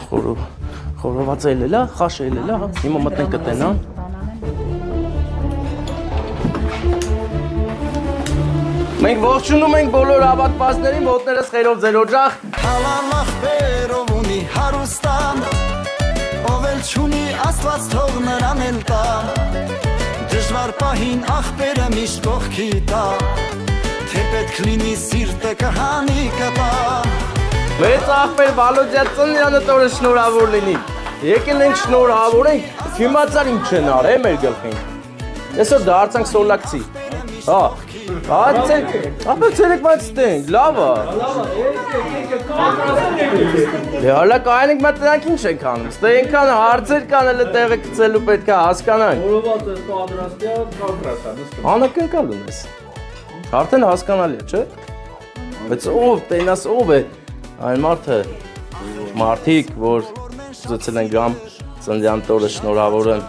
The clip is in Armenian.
խորոված էլ է, խաշել է, հիմա մտնենք կտեն, հա։ Մենք ողջունում ենք բոլոր հավատվածներին, մոտներս խերով ձեր օջախ։ Հալալախ բերով ունի հարուստան, ով էլ չունի աստված թող նրան էլ տա, դժվար պահին աղբերը միշտ կողքի տա, թե պետք լինի սիրտը կհանի կտա։ Մեծ աղբեր Վալոդյա ծննդյանը տորը շնորհավոր լինի։ Եկել ենք շնորհավորենք, իմացար ինչ են արել մեր գլխին։ Այսօր դարձանք սոլակցի։ Հա, ապա ցերեք բայց ստենք, լավ է։ Դե հələ կային ենք մտրանք ինչ ենք անում։ Ստե այնքան հարցեր կան, հələ տեղը գցելու պետք է հասկանանք։ Որովհետեւ պատրաստյա կոնկրետ է։ Անակնկալ ունես։ Արդեն հասկանալի է, չէ՞։ Բայց ով, տենաս ով է։ Այն մարդը մարդիկ, որ ուզեցել են գամ ծննդյան տորը շնորհավորեն